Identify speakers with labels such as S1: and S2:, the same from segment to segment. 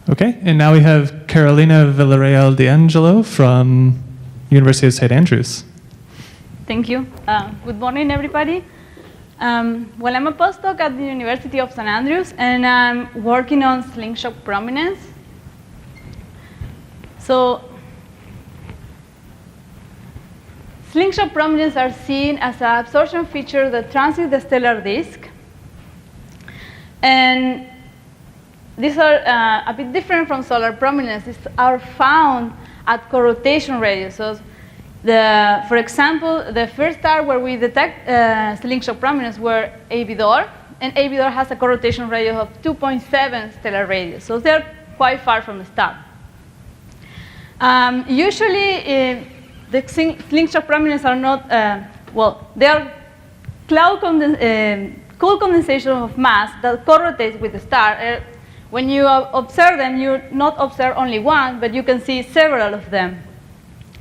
S1: Okay, and now we have Carolina Villarreal D'Angelo from University of St. Andrews.
S2: Thank you. Good morning, everybody. Well, I'm a postdoc at the University of St. Andrews, and I'm working on slingshot prominence. So, slingshot prominences are seen as an absorption feature that transits the stellar disk. And these are a bit different from solar prominences. These are found at co-rotation radius. So for example, the first star where we detect slingshot prominence were Vidor, and Vidor has a co-rotation radius of 2.7 stellar radius. So they're quite far from the star. Usually, the slingshot prominences are not, they are cool condensation of mass that co-rotates with the star. When you observe them, you not observe only one, but you can see several of them.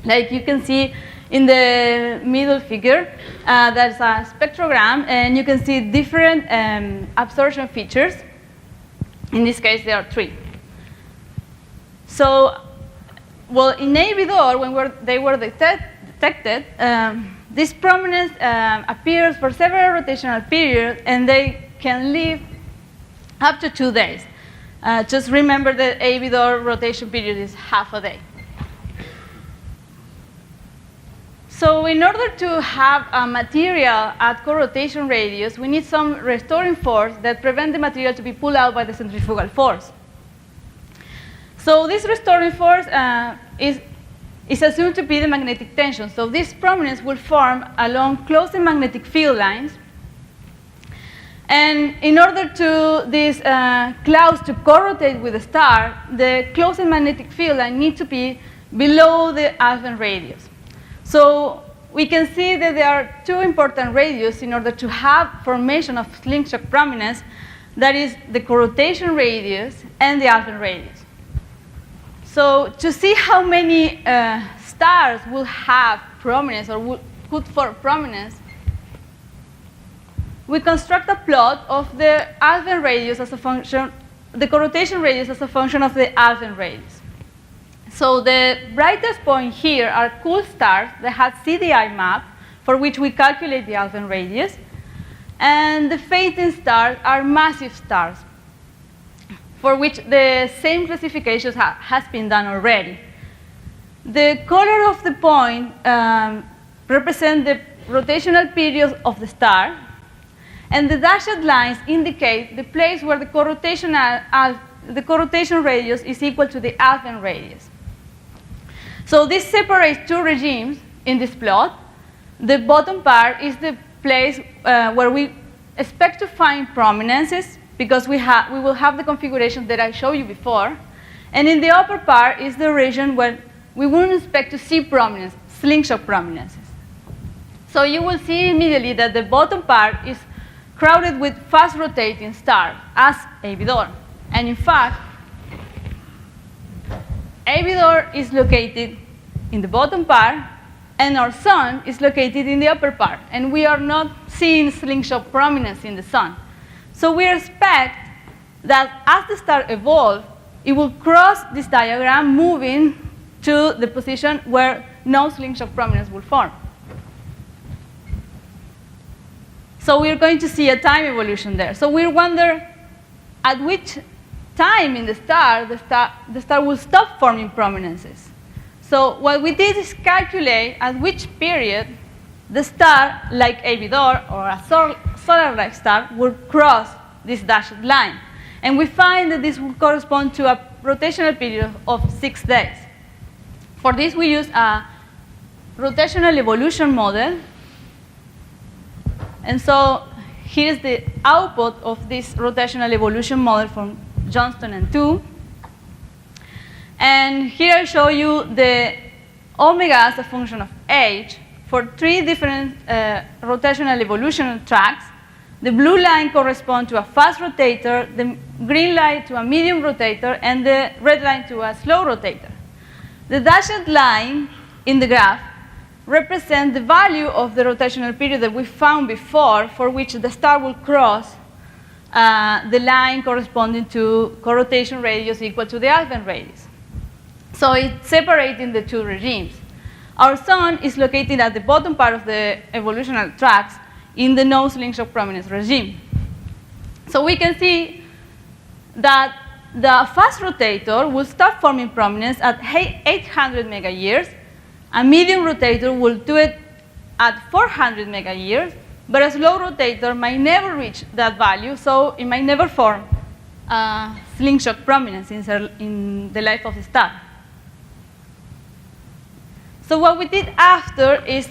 S2: Like you can see in the middle figure, there's a spectrogram, and you can see different absorption features. In this case, there are 3. So, well, in Vidor, when they were detected, this prominence appears for several rotational periods, and they can live up to 2 days. Just remember that Vidor rotation period is half a day. So in order to have a material at co-rotation radius, we need some restoring force that prevent the material to be pulled out by the centrifugal force. So this restoring force is assumed to be the magnetic tension. So this prominence will form along closing magnetic field lines. And in order to these clouds to co-rotate with the star, the closing magnetic field line needs to be below the alpha radius. So we can see that there are 2 important radius in order to have formation of slingshot prominence. That is the co-rotation radius and the alpha radius. So to see how many stars will have prominence or could form prominence, we construct a plot of the alpha radius as a function, the co-rotation radius as a function of the alpha radius. So the brightest point here are cool stars that have CDI map, for which we calculate the alpha radius. And the fainting stars are massive stars, for which the same classification has been done already. The color of the point represents the rotational period of the star, and the dashed lines indicate the place where the co-rotation radius is equal to the alpha radius. So this separates 2 regimes in this plot. The bottom part is the place where we expect to find prominences, because we will have the configuration that I showed you before. And in the upper part is the region where we wouldn't expect to see prominence, slingshot prominences. So you will see immediately that the bottom part is crowded with fast-rotating stars, as Vidor. And in fact, Vidor is located in the bottom part, and our sun is located in the upper part. And we are not seeing slingshot prominence in the sun. So we expect that as the star evolves, it will cross this diagram, moving to the position where no slingshot prominence will form. So we're going to see a time evolution there. So we wonder at which time in the star will stop forming prominences. So what we did is calculate at which period the star, like Vidor or a solar-like star, will cross this dashed line. And we find that this will correspond to a rotational period of 6 days. For this, we use a rotational evolution model. And so here's the output of this rotational evolution model from Johnston and Tu. And here I show you the omega as a function of h for 3 different rotational evolution tracks. The blue line corresponds to a fast rotator, the green line to a medium rotator, and the red line to a slow rotator. The dashed line in the graph represents the value of the rotational period that we found before, for which the star will cross the line corresponding to co-rotation radius equal to the Alfvén radius. So it's separating the two regimes. Our sun is located at the bottom part of the evolutionary tracks in the no slingshot prominence regime. So we can see that the fast rotator will start forming prominence at 800 megayears. A medium rotator will do it at 400 megayears, but a slow rotator might never reach that value, so it might never form slingshot prominence in the life of the star. So what we did after is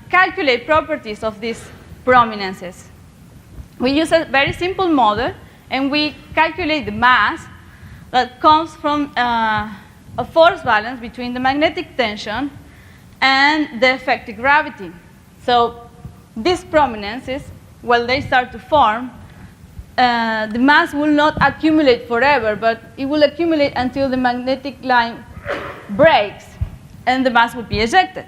S2: calculate properties of these prominences. We use a very simple model, and we calculate the mass that comes from a force balance between the magnetic tension and the effective gravity. So these prominences, when they start to form, the mass will not accumulate forever, but it will accumulate until the magnetic line breaks, and the mass will be ejected.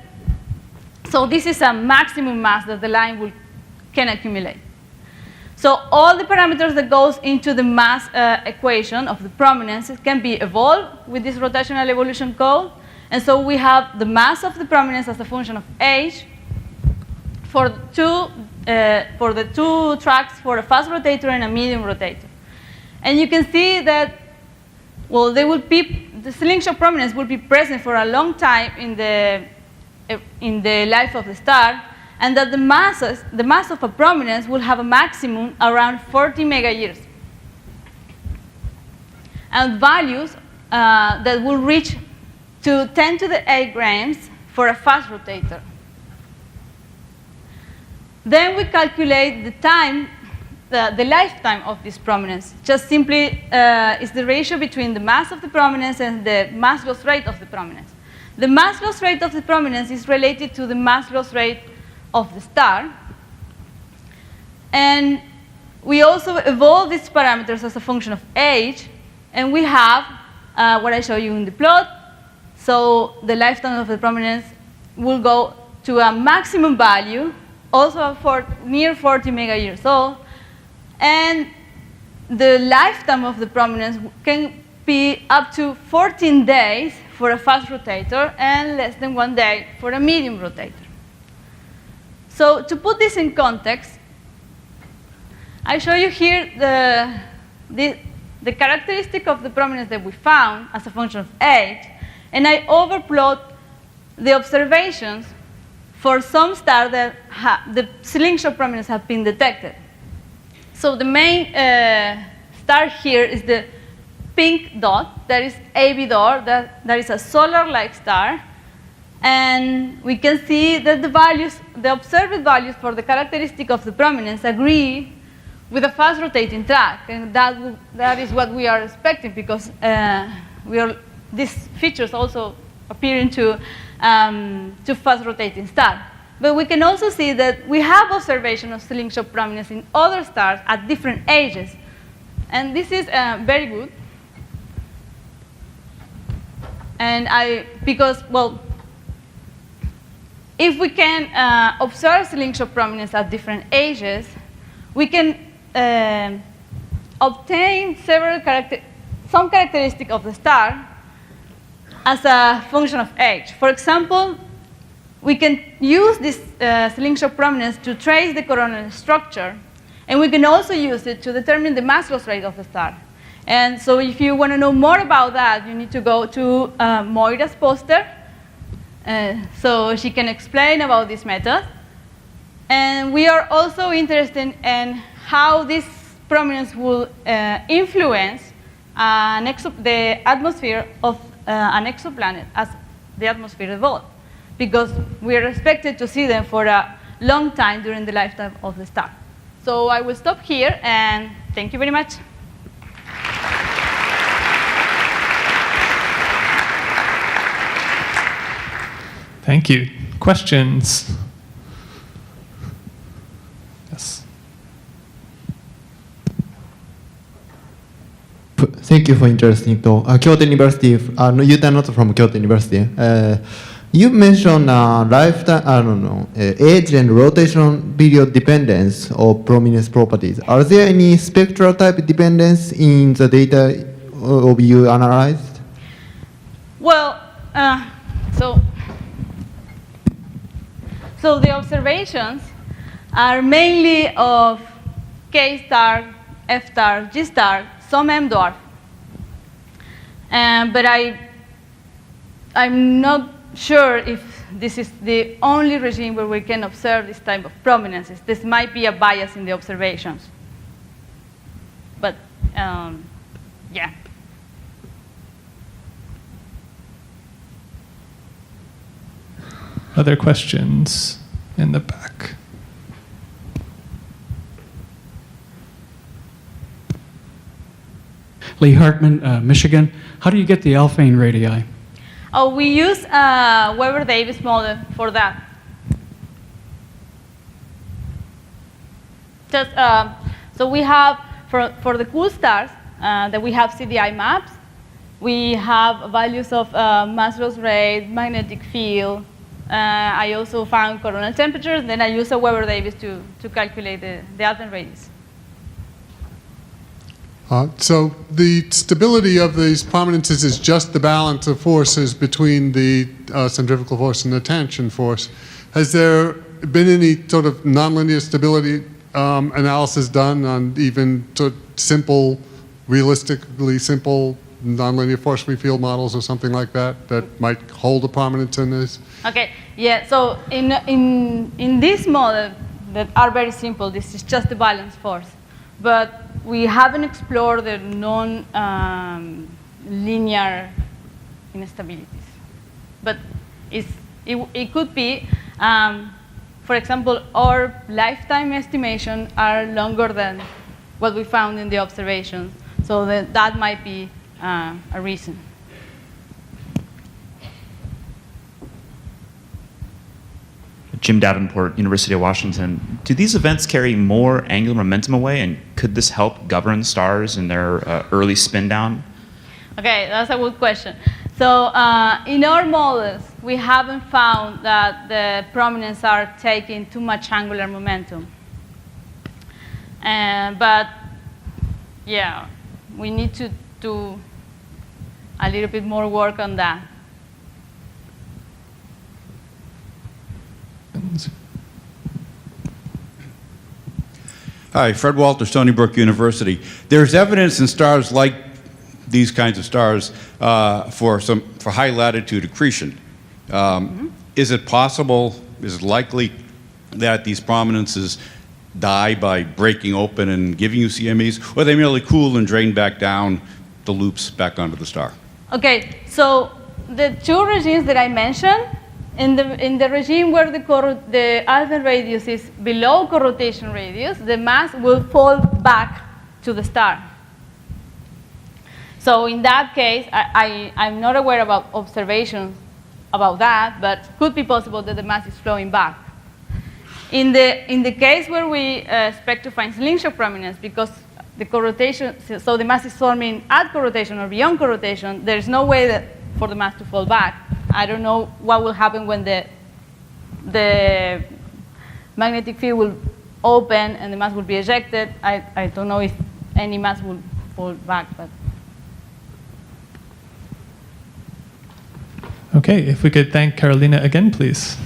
S2: So this is a maximum mass that the line can accumulate. So all the parameters that goes into the mass equation of the prominences can be evolved with this rotational evolution code. And so we have the mass of the prominence as a function of h for the two tracks, for a fast rotator and a medium rotator. And you can see that, well, the slingshot prominence will be present for a long time in the life of the star, and that the mass of a prominence will have a maximum around 40 megayears. And values that will reach to 10 to the 8 grams for a fast rotator. Then we calculate the time, the lifetime of this prominence. Just simply is the ratio between the mass of the prominence and the mass loss rate of the prominence. The mass loss rate of the prominence is related to the mass loss rate of the star. And we also evolve these parameters as a function of age, and we have what I show you in the plot. So the lifetime of the prominence will go to a maximum value, also for near 40 megayears old, and the lifetime of the prominence can be up to 14 days for a fast rotator and less than 1 day for a medium rotator. So to put this in context, I show you here the characteristic of the prominence that we found as a function of age, and I overplot the observations for some stars that the slingshot prominence have been detected. So the main star here is the pink dot, that is Abidor, that is a solar-like star. And we can see that the observed values for the characteristic of the prominence agree with a fast rotating track. And that is what we are expecting, because these features also appear into fast rotating stars. But we can also see that we have observation of slingshot prominence in other stars at different ages. And this is very good. And because, well, if we can observe slingshot prominence at different ages, we can obtain some characteristic of the star as a function of age. For example, we can use this slingshot prominence to trace the coronal structure, and we can also use it to determine the mass loss rate of the star. And so if you want to know more about that, you need to go to Moira's poster, so she can explain about this method. And we are also interested in how this prominence will influence the atmosphere of an exoplanet as the atmosphere evolves, because we are expected to see them for a long time during the lifetime of the star. So I will stop here, and thank you very much.
S1: Thank you. Questions? Yes.
S3: Thank you for interesting talk. Kyoto University, you are not from Kyoto University. You mentioned lifetime, I don't know, age and rotation period dependence of prominence properties. Are there any spectral type dependence in the data of you analyzed?
S2: Well, so the observations are mainly of K star, F star, G star, some M dwarf. But I'm not sure if this is the only regime where we can observe this type of prominences. This might be a bias in the observations. But yeah.
S1: Other questions in the back?
S4: Lee Hartman, Michigan. How do you get the alphane radii?
S2: Oh, we use Weber-Davis model for that. Just, so we have, for the cool stars, that we have CDI maps. We have values of mass loss rate, magnetic field. I also found coronal temperatures. Then I use a Weber-Davis to calculate the alphane radius.
S5: So the stability of these prominences is just the balance of forces between the centrifugal force and the tension force. Has there been any sort of nonlinear stability analysis done on even simple, realistically simple nonlinear force-free field models or something like that that might hold a prominence in this?
S2: Okay, yeah, so in this model that are very simple, this is just the balance force. But we haven't explored the non-linear instabilities. But it could be, for example, our lifetime estimation are longer than what we found in the observations. So that might be a reason.
S6: Jim Davenport, University of Washington. Do these events carry more angular momentum away, and could this help govern stars in their early spin down?
S2: Okay, that's a good question. So in our models, we haven't found that the prominences are taking too much angular momentum. But yeah, we need to do a little bit more work on that.
S7: Hi, Fred Walter, Stony Brook University. There's evidence in stars like these kinds of stars for high latitude accretion. Is it possible, is it likely that these prominences die by breaking open and giving you CMEs, or they merely cool and drain back down the loops back onto the star?
S2: Okay, so the two regimes that I mentioned, in the regime where the alpha radius is below co-rotation radius, the mass will fall back to the star. So in that case, I'm not aware about observations about that, but it could be possible that the mass is flowing back. In the case where we expect to find slingshot prominence, because the co-rotation, so the mass is forming at co-rotation or beyond co-rotation, there is no way for the mass to fall back. I don't know what will happen when the magnetic field will open and the mass will be ejected. I don't know if any mass will fall back. But
S1: Okay, if we could thank Carolina again, please.